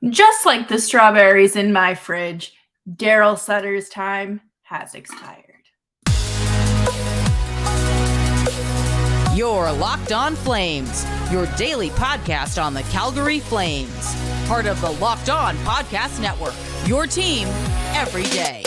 Just like the strawberries in my fridge, Darryl Sutter's time has expired. You're Locked On Flames, your daily podcast on the Calgary Flames. Part of the Locked On Podcast Network, your team every day.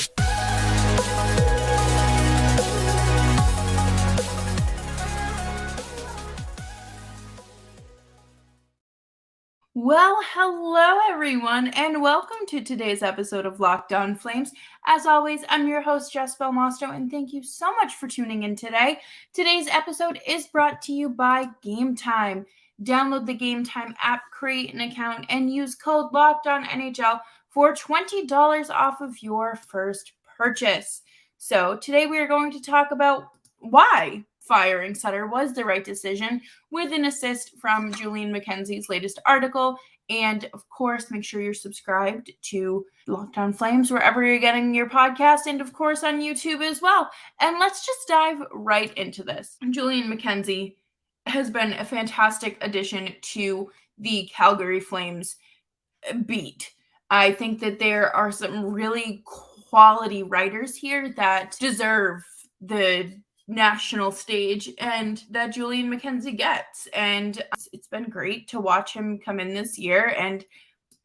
Well, hello everyone, and welcome to today's episode of Locked On Flames. As always, I'm your host, Jess Belmosto, and thank you so much for tuning in today. Today's episode is brought to you by Gametime. Download the Gametime app, create an account, and use code LOCKEDONNHL for $20 off of your first purchase. So today we are going to talk about why firing Sutter was the right decision, with an assist from Julian McKenzie's latest article. And of course, make sure you're subscribed to Locked On Flames wherever you're getting your podcast, and of course on YouTube as well. And let's just dive right into this. Julian McKenzie has been a fantastic addition to the Calgary Flames beat. I think that there are some really quality writers here that deserve the national stage and that Julian McKenzie gets. And it's been great to watch him come in this year and,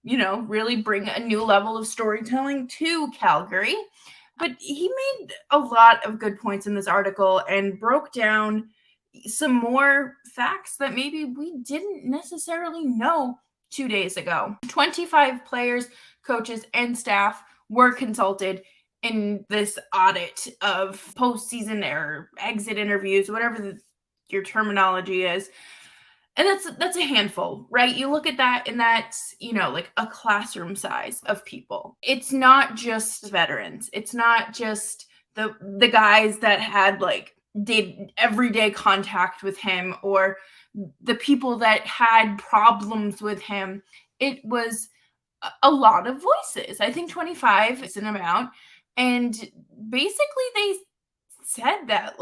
really bring a new level of storytelling to Calgary. But he made a lot of good points in this article and broke down some more facts that maybe we didn't necessarily know 2 days ago. 25 players, coaches, and staff were consulted in this audit of postseason or exit interviews, whatever your terminology is. And that's a handful, right? You look at that and that's, like a classroom size of people. It's not just veterans. It's not just the guys that had did everyday contact with him or the people that had problems with him. It was a lot of voices. I think 25 is an amount. And basically they said that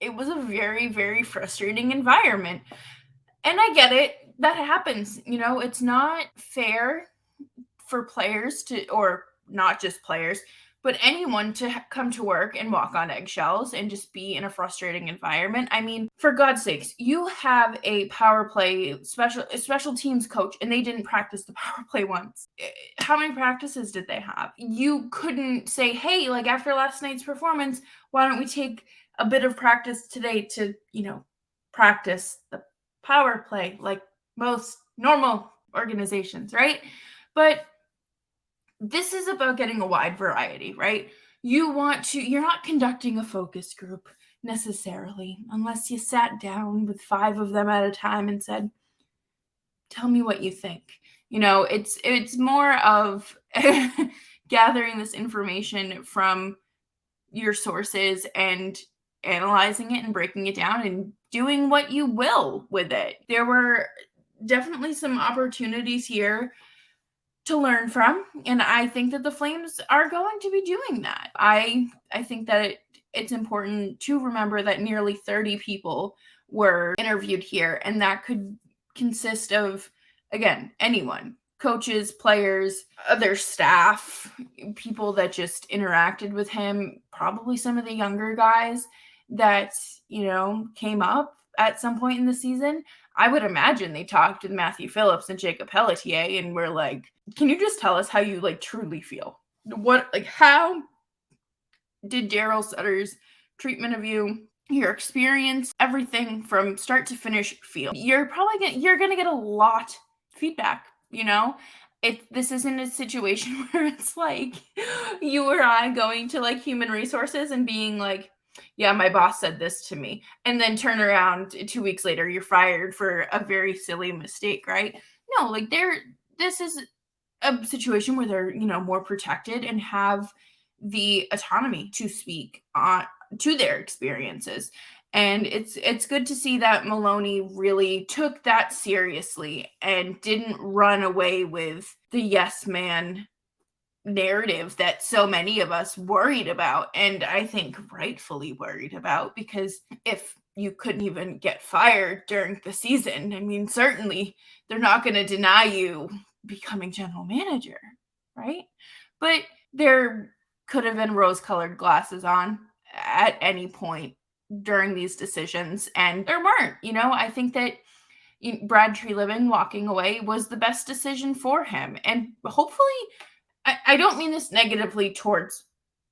it was a very, very frustrating environment. And I get it. That happens. It's not fair for players to, or not just players, but anyone to come to work and walk on eggshells and just be in a frustrating environment. I mean, for God's sakes, you have a power play special teams coach and they didn't practice the power play once. How many practices did they have? You couldn't say, hey, after last night's performance, why don't we take a bit of practice today to, practice the power play like most normal organizations, right? But this is about getting a wide variety, right? You're not conducting a focus group necessarily, unless you sat down with 5 of them at a time and said, tell me what you think. It's more of gathering this information from your sources and analyzing it and breaking it down and doing what you will with it. There were definitely some opportunities here to learn from, and I think that the Flames are going to be doing that. I think that it's important to remember that nearly 30 people were interviewed here, and that could consist of, again, anyone. Coaches, players, other staff, people that just interacted with him, probably some of the younger guys that, came up at some point in the season. I would imagine they talked with Matthew Phillips and Jakob Pellitier and were like, can you just tell us how you truly feel? How did Darryl Sutter's treatment of you, your experience, everything from start to finish feel? You're going to get a lot of feedback, This isn't a situation where it's like you or I going to human resources and being like, yeah, my boss said this to me, and then turn around 2 weeks later, you're fired for a very silly mistake, right? No, this is a situation where they're, more protected and have the autonomy to speak to their experiences. And it's good to see that Maloney really took that seriously and didn't run away with the yes man narrative that so many of us worried about, and I think rightfully worried about, because if you couldn't even get fired during the season, I mean, certainly they're not going to deny you becoming general manager, right? But there could have been rose-colored glasses on at any point during these decisions, and there weren't. I think that Brad Treliving walking away was the best decision for him, and hopefully, I don't mean this negatively towards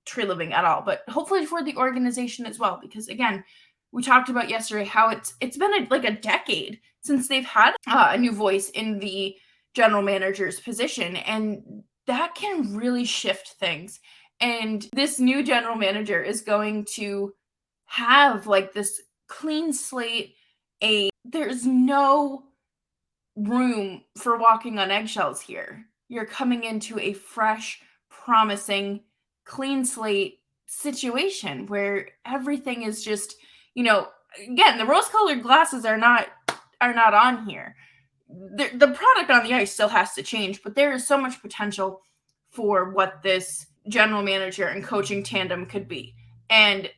Treliving at all, but hopefully for the organization as well, because again, we talked about yesterday how it's been like a decade since they've had a new voice in the general manager's position, and that can really shift things. And this new general manager is going to have like this clean slate. There's no room for walking on eggshells here. You're coming into a fresh, promising, clean slate situation where everything is just, again, the rose-colored glasses are not on here. The product on the ice still has to change, but there is so much potential for what this general manager and coaching tandem could be. And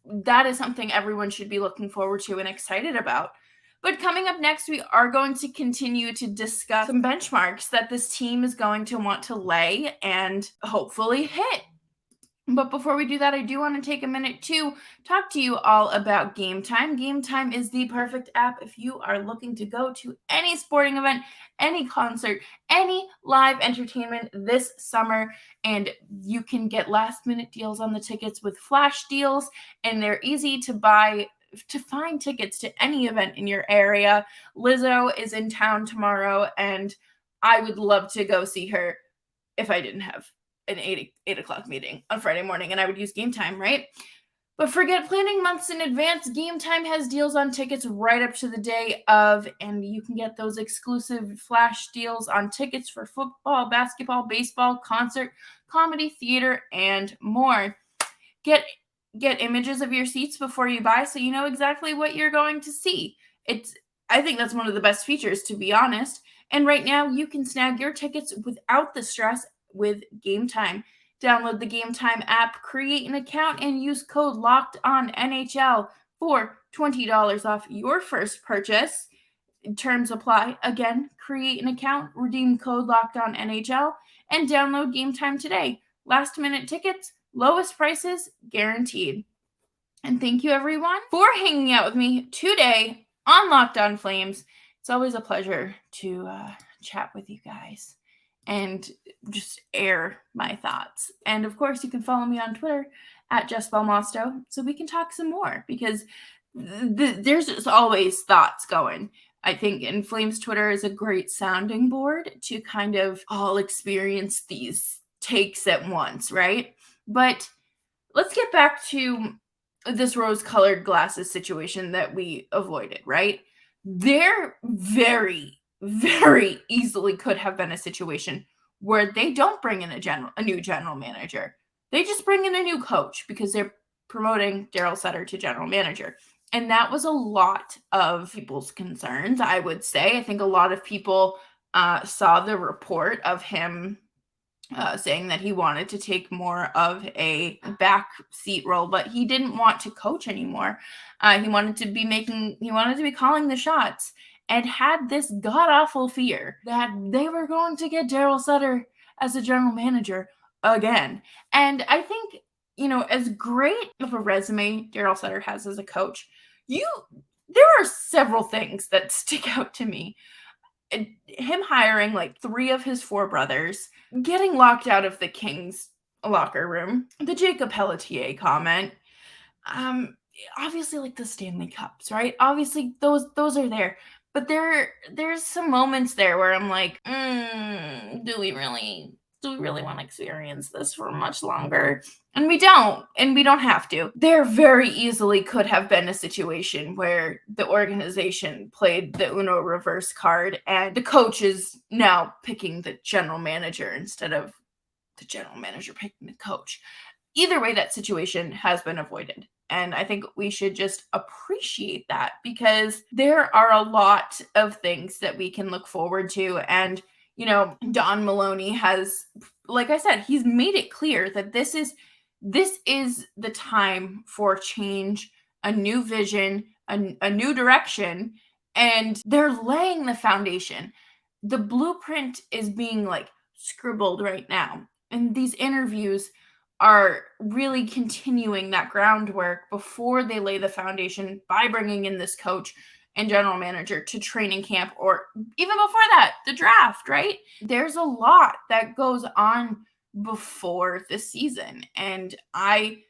that is something everyone should be looking forward to and excited about. But coming up next, we are going to continue to discuss some benchmarks that this team is going to want to lay and hopefully hit. But before we do that, I do want to take a minute to talk to you all about Gametime. Gametime is the perfect app if you are looking to go to any sporting event, any concert, any live entertainment this summer, and you can get last-minute deals on the tickets with flash deals, and they're easy to find tickets to any event in your area. Lizzo is in town tomorrow, and I would love to go see her if I didn't have an 8 o'clock meeting on Friday morning, and I would use Gametime, right? But forget planning months in advance. Gametime has deals on tickets right up to the day of, and you can get those exclusive flash deals on tickets for football, basketball, baseball, concert, comedy, theater, and more. Get images of your seats before you buy so you know exactly what you're going to see. I think that's one of the best features, to be honest. And right now, you can snag your tickets without the stress with Gametime. Download the Gametime app, create an account, and use code LOCKEDONNHL for $20 off your first purchase. Terms apply. Again, create an account, redeem code LOCKEDONNHL, and download Gametime today. Last-minute tickets, lowest prices guaranteed. And thank you, everyone, for hanging out with me today on Locked On Flames. It's always a pleasure to chat with you guys and just air my thoughts. And of course, you can follow me on Twitter at JessBelmosto so we can talk some more, because there's just always thoughts going. I think in Flames Twitter is a great sounding board to kind of all experience these takes at once, right? But let's get back to this rose-colored glasses situation that we avoided, right? There very, very easily could have been a situation where they don't bring in a new general manager. They just bring in a new coach because they're promoting Darryl Sutter to general manager. And that was a lot of people's concerns, I would say. I think a lot of people saw the report of him saying that he wanted to take more of a back seat role, but he didn't want to coach anymore. He wanted to be calling the shots, and had this god-awful fear that they were going to get Darryl Sutter as a general manager again. And I think, as great of a resume Darryl Sutter has as a coach, there are several things that stick out to me. Him hiring like 3 of his 4 brothers, getting locked out of the Kings locker room, the Jakob Pellitier comment, obviously like the Stanley Cups, right? Obviously those are there. But there's some moments there where I'm like, do we really want to experience this for much longer? And we don't have to. There very easily could have been a situation where the organization played the Uno reverse card and the coach is now picking the general manager instead of the general manager picking the coach. Either way, that situation has been avoided. And I think we should just appreciate that, because there are a lot of things that we can look forward to. And, Don Maloney has, like I said, he's made it clear that this is the time for change, a new vision, a new direction, and they're laying the foundation. the blueprint is being like scribbled right now. And these interviews are really continuing that groundwork before they lay the foundation by bringing in this coach and general manager to training camp, or even before that, the draft, right? There's a lot that goes on before the season. And I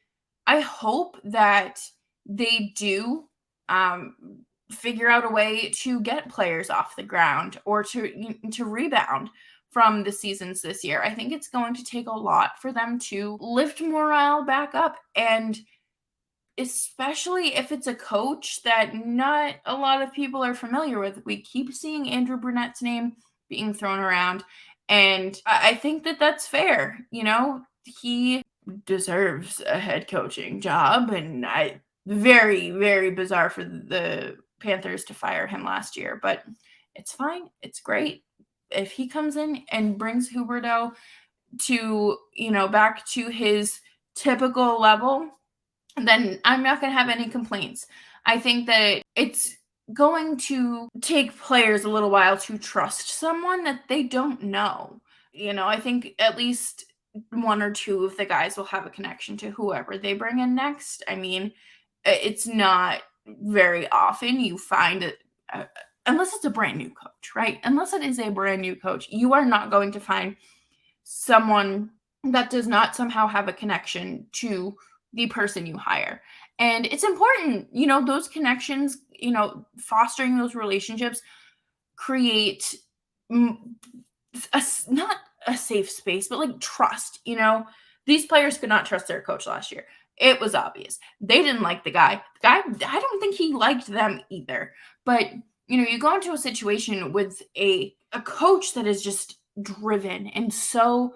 hope that they do figure out a way to get players off the ground or to rebound from the seasons this year. I think it's going to take a lot for them to lift morale back up, and especially if it's a coach that not a lot of people are familiar with. We keep seeing Andrew Brunette's name being thrown around, and I think that that's fair. He deserves a head coaching job, and very, very bizarre for the Panthers to fire him last year, but it's fine. It's great. If he comes in and brings Huberdeau to, back to his typical level, then I'm not going to have any complaints. I think that it's going to take players a little while to trust someone that they don't know. I think at least one or two of the guys will have a connection to whoever they bring in next. I mean, it's not very often you find it, unless it's a brand new coach, right? Unless it is a brand new coach, you are not going to find someone that does not somehow have a connection to the person you hire. And it's important, those connections, fostering those relationships create not a safe space, but like trust. These players could not trust their coach last year. It was obvious. They didn't like the guy. I don't think he liked them either. But, you go into a situation with a coach that is just driven and so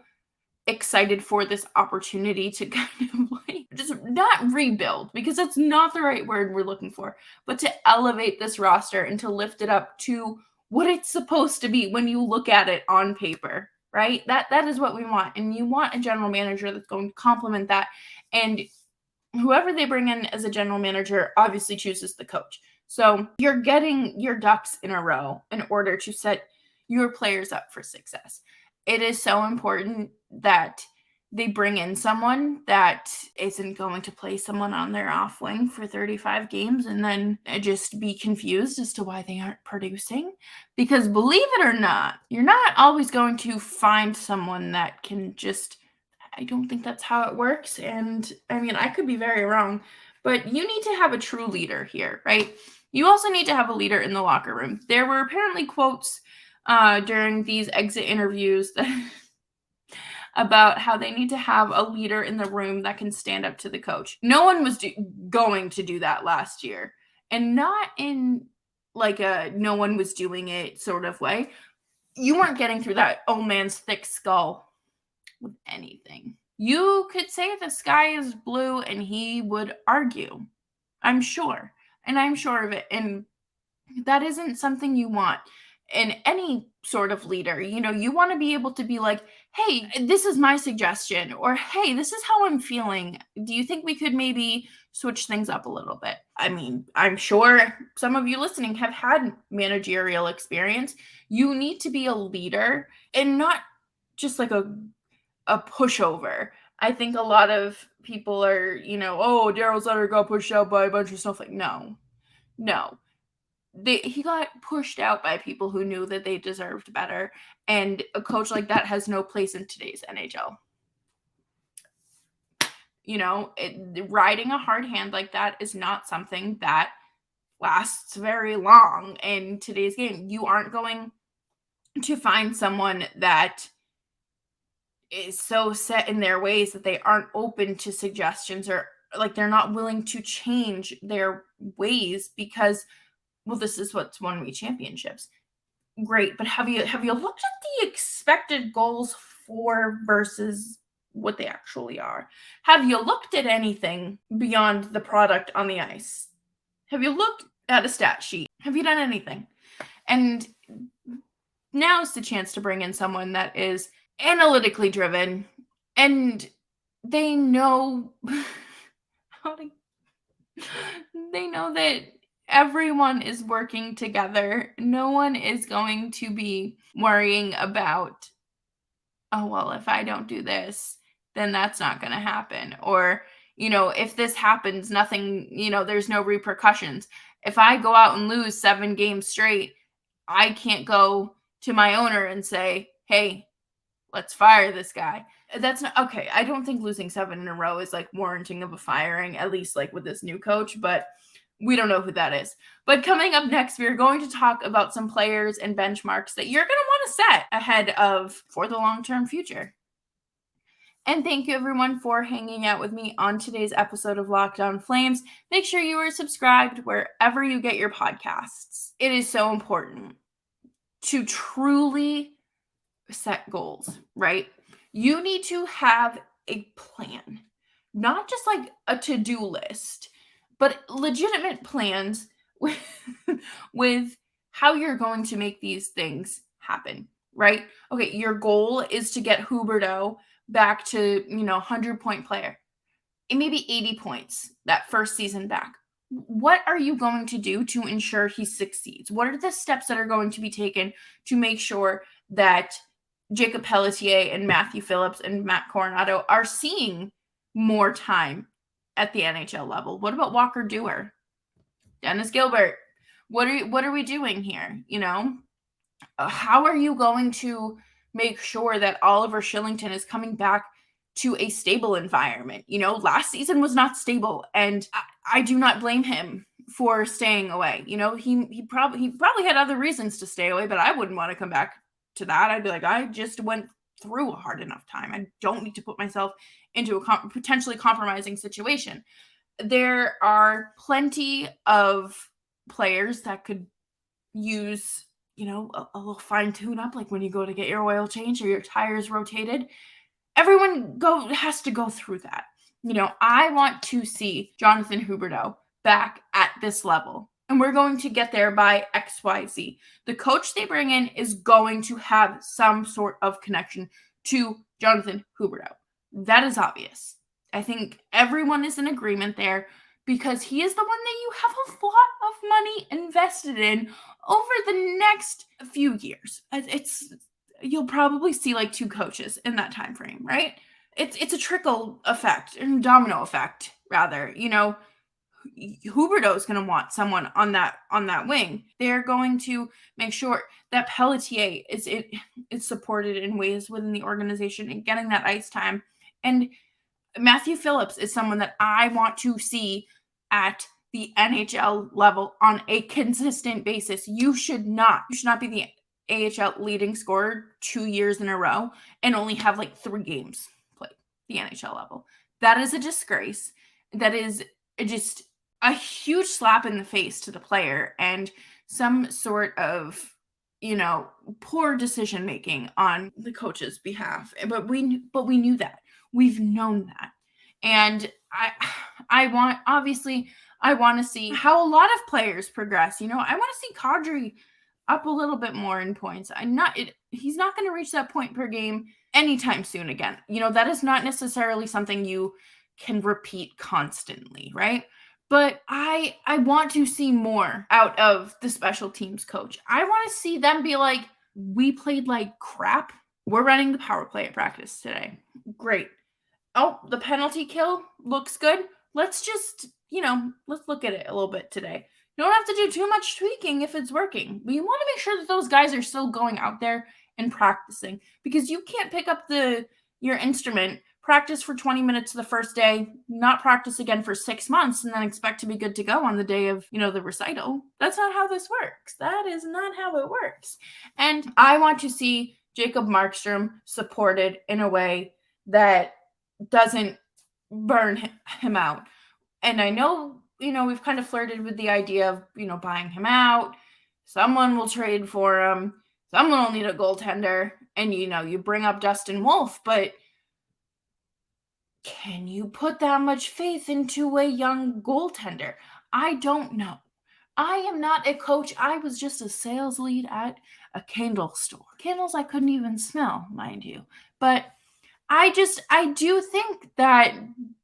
excited for this opportunity to kind of like just not rebuild, because that's not the right word we're looking for, but to elevate this roster and to lift it up to what it's supposed to be when you look at it on paper, right? That is what we want. And you want a general manager that's going to complement that. And whoever they bring in as a general manager obviously chooses the coach. So you're getting your ducks in a row in order to set your players up for success. It is so important that they bring in someone that isn't going to play someone on their off wing for 35 games and then just be confused as to why they aren't producing. Because believe it or not, you're not always going to find someone that can just, I don't think that's how it works. And I mean, I could be very wrong, but you need to have a true leader here, right? You also need to have a leader in the locker room. There were apparently quotes during these exit interviews about how they need to have a leader in the room that can stand up to the coach. No one was going to do that last year, and not in like a no one was doing it sort of way. You weren't getting through that old man's thick skull with anything. You could say the sky is blue and he would argue. I'm sure. And I'm sure of it. And that isn't something you want in any sort of leader. You want to be able to be like, hey, this is my suggestion, or hey, this is how I'm feeling. Do you think we could maybe switch things up a little bit? I mean, I'm sure some of you listening have had managerial experience. You need to be a leader and not just like a pushover. I think a lot of people are, oh, Darryl Sutter got pushed out by a bunch of stuff. Like, no. He got pushed out by people who knew that they deserved better, and a coach like that has no place in today's NHL. Riding a hard hand like that is not something that lasts very long in today's game. You aren't going to find someone that is so set in their ways that they aren't open to suggestions, or like they're not willing to change their ways because, well, this is what's won me championships. Great, but have you looked at the expected goals for versus what they actually are? Have you looked at anything beyond the product on the ice? Have you looked at a stat sheet? Have you done anything? And now's the chance to bring in someone that is analytically driven, and they know they know that Everyone is working together. No one is going to be worrying about, oh, well, if I don't do this, then that's not going to happen. Or, if this happens, nothing, there's no repercussions. If I go out and lose 7 games straight, I can't go to my owner and say, hey, let's fire this guy. That's not okay. I don't think losing 7 in a row is like warranting of a firing, at least like with this new coach, but we don't know who that is. But coming up next, we're going to talk about some players and benchmarks that you're going to want to set ahead of for the long-term future. And thank you everyone for hanging out with me on today's episode of Locked On Flames. Make sure you are subscribed wherever you get your podcasts. It is so important to truly set goals, right? You need to have a plan, not just like a to-do list, but legitimate plans with how you're going to make these things happen, right? Okay, your goal is to get Huberdeau back to, 100-point player. It may be 80 points that first season back. What are you going to do to ensure he succeeds? What are the steps that are going to be taken to make sure that Jakob Pellitier and Matthew Phillips and Matt Coronado are seeing more time at the NHL level? What about Walker Duehr? Dennis Gilbert? What are we doing here? How are you going to make sure that Oliver Shillington is coming back to a stable environment? Last season was not stable, and I do not blame him for staying away. He probably had other reasons to stay away, but I wouldn't want to come back to that. I'd be like, I just went through a hard enough time. I don't need to put myself into a potentially compromising situation. There are plenty of players that could use, a little fine tune up, like when you go to get your oil change or your tires rotated. Everyone has to go through that. I want to see Jonathan Huberdeau back at this level. And we're going to get there by XYZ. The coach they bring in is going to have some sort of connection to Jonathan Huberdeau. That is obvious. I think everyone is in agreement there because he is the one that you have a lot of money invested in over the next few years. You'll probably see like 2 coaches in that time frame, right? It's a trickle effect and domino effect, rather. Huberdeau is going to want someone on that wing. They're going to make sure that Pellitier is supported in ways within the organization and getting that ice time. And Matthew Phillips is someone that I want to see at the NHL level on a consistent basis. You should not be the AHL leading scorer 2 years in a row and only have like 3 games played the NHL level. That is a disgrace. That is just a huge slap in the face to the player and some sort of, poor decision making on the coach's behalf. But we knew that. We've known that. And I want to see how a lot of players progress. I want to see Kadri up a little bit more in points. He's not going to reach that point per game anytime soon again. That is not necessarily something you can repeat constantly, right? But I want to see more out of the special teams coach. I want to see them be like, we played like crap. We're running the power play at practice today. Great. Oh, the penalty kill looks good. Let's just, let's look at it a little bit today. You don't have to do too much tweaking if it's working. But you want to make sure that those guys are still going out there and practicing, because you can't pick up your instrument, practice for 20 minutes the first day, not practice again for 6 months, and then expect to be good to go on the day of, the recital. That's not how this works. That is not how it works. And I want to see Jacob Markstrom supported in a way that doesn't burn him out. And I know, we've kind of flirted with the idea of, buying him out. Someone will trade for him. Someone will need a goaltender. And, you bring up Dustin Wolf, but can you put that much faith into a young goaltender? I don't know. I am not a coach. I was just a sales lead at a candle store. Candles I couldn't even smell, mind you. But I do think that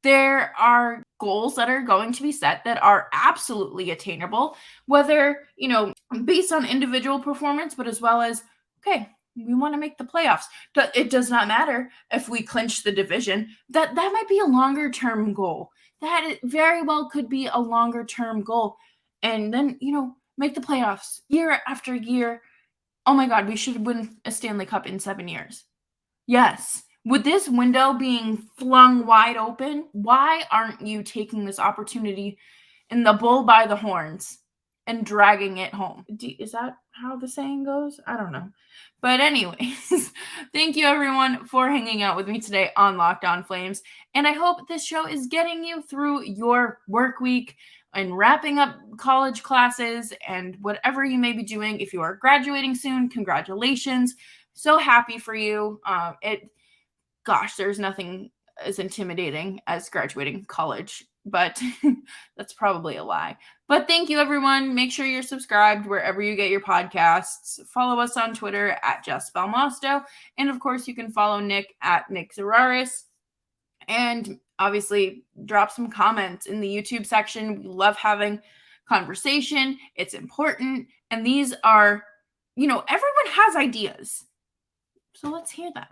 there are goals that are going to be set that are absolutely attainable, whether, based on individual performance, but as well as, okay, we want to make the playoffs. It does not matter if we clinch the division. That might be a longer term goal. That very well could be a longer term goal. And then, make the playoffs year after year. Oh my God, we should win a Stanley Cup in 7 years. Yes. With this window being flung wide open, why aren't you taking this opportunity in the bull by the horns and dragging it home? Is that how the saying goes? I don't know. But anyways, thank you everyone for hanging out with me today on Locked On Flames. And I hope this show is getting you through your work week and wrapping up college classes and whatever you may be doing. If you are graduating soon, congratulations. So happy for you. There's nothing as intimidating as graduating college, but that's probably a lie. But thank you, everyone. Make sure you're subscribed wherever you get your podcasts. Follow us on Twitter at @JessBelmosto. And of course, you can follow Nick at Nick Zararis. And obviously, drop some comments in the YouTube section. We love having conversation. It's important. And these are, everyone has ideas. So let's hear them.